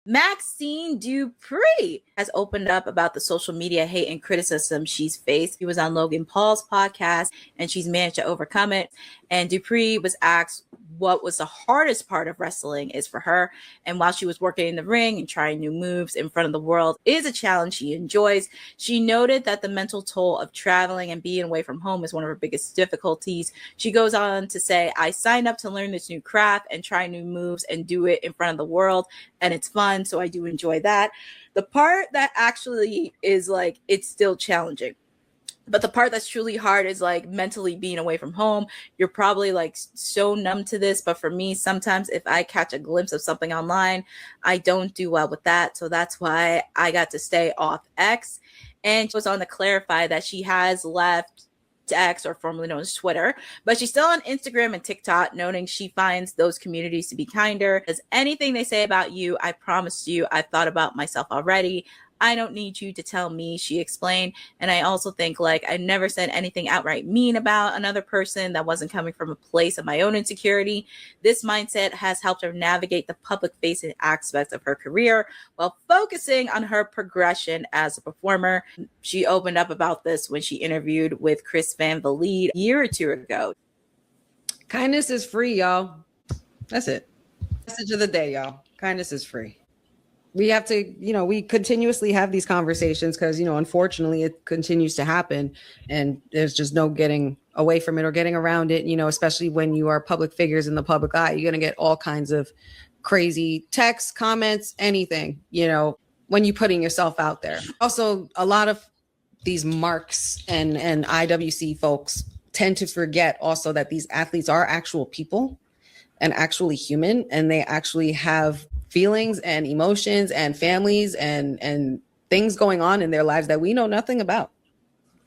Maxine Dupree has opened up about the social media hate and criticism she's faced. She was on Logan Paul's podcast and she's managed to overcome it. And Dupree was asked what was the hardest part of wrestling is for her. And while she was working in the ring and trying new moves in front of the world is a challenge she enjoys, she noted that the mental toll of traveling and being away from home is one of her biggest difficulties. She goes on to say, I signed up to learn this new craft and try new moves and do it in front of the world. And it's fun. So I do enjoy that. The part that actually is like, it's still challenging. But the part that's truly hard is like mentally being away from home. You're probably like so numb to this. But for me, sometimes if I catch a glimpse of something online, I don't do well with that. So that's why I got to stay off X. And she was on to clarify that she has left X, or formerly known as Twitter, but she's still on Instagram and TikTok, noting she finds those communities to be kinder. As anything they say about you, I promise you, I've thought about myself already. I don't need you to tell me, she explained. And I also think like I never said anything outright mean about another person that wasn't coming from a place of my own insecurity. This mindset has helped her navigate the public facing aspects of her career while focusing on her progression as a performer. She opened up about this when she interviewed with Chris Van Vliet a year or two ago. Kindness is free, y'all. That's it. Message of the day, y'all. Kindness is free. We have to, we continuously have these conversations because, unfortunately, it continues to happen and there's just no getting away from it or getting around it, especially when you are public figures in the public eye. You're going to get all kinds of crazy texts, comments, anything, when you're putting yourself out there. Also, a lot of these marks and IWC folks tend to forget also that these athletes are actual people and actually human, and they actually have feelings and emotions and families and things going on in their lives that we know nothing about.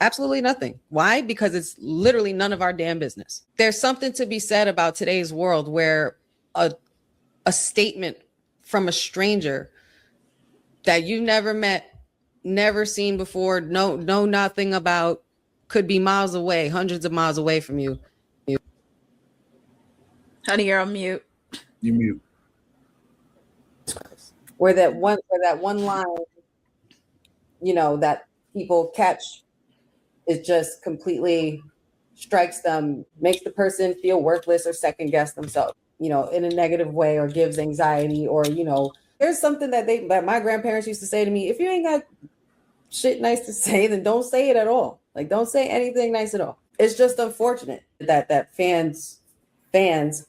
Absolutely nothing. Why? Because it's literally none of our damn business. There's something to be said about today's world where a statement from a stranger that you've never met, never seen before, know nothing about, could be miles away, hundreds of miles away from you. Honey, you're on mute. You mute. Where that one line, that people catch, it just completely strikes them, makes the person feel worthless or second guess themselves, in a negative way, or gives anxiety, or, there's something that my grandparents used to say to me: if you ain't got shit nice to say, then don't say it at all. Like, don't say anything nice at all. It's just unfortunate that fans,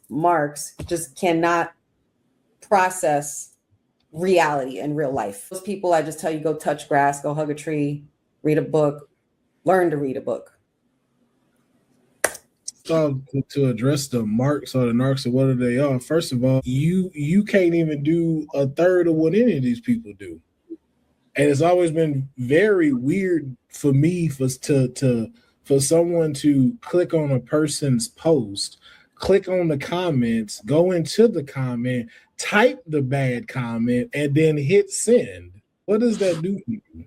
marks just cannot process reality and real life. Those people, I just tell you, go touch grass, go hug a tree, read a book, learn to read a book. To address the marks or the narcs or whatever they are, first of all, you can't even do a third of what any of these people do. And it's always been very weird for me for someone to click on a person's post, click on the comments, go into the comment, type the bad comment, and then hit send. What does that do for you?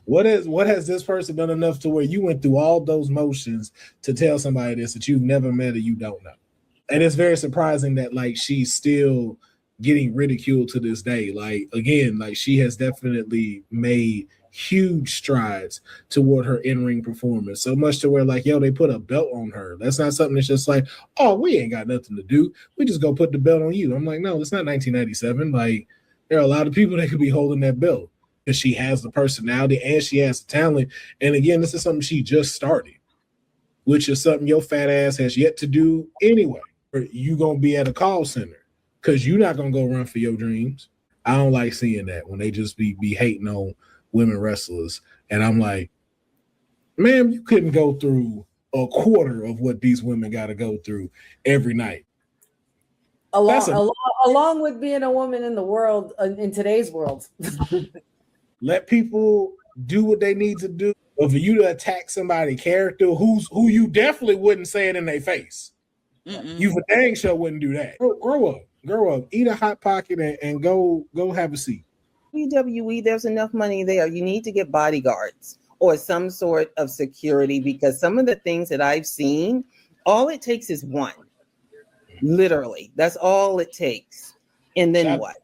What has this person done enough to where you went through all those motions to tell somebody this that you've never met or you don't know? And it's very surprising that like she's still getting ridiculed to this day. Like, again, like she has definitely made huge strides toward her in-ring performance, so much to where like, yo, they put a belt on her. That's not something that's just like, oh, we ain't got nothing to do, we just go put the belt on you. I'm like, no, it's not 1997. Like, there are a lot of people that could be holding that belt, because she has the personality and she has the talent. And again, this is something she just started, which is something your fat ass has yet to do anyway. Or you gonna be at a call center because you're not gonna go run for your dreams. I don't like seeing that when they just be hating on women wrestlers. And I'm like, man, you couldn't go through a quarter of what these women got to go through every night. Along with being a woman in the world, in today's world. Let people do what they need to do. But for you to attack somebody's character who you definitely wouldn't say it in their face. Mm-mm. You for dang sure wouldn't do that. Grow up, eat a Hot Pocket and go have a seat. WWE, there's enough money there. You need to get bodyguards or some sort of security, because some of the things that I've seen, all it takes is one. Literally, that's all it takes. And then what?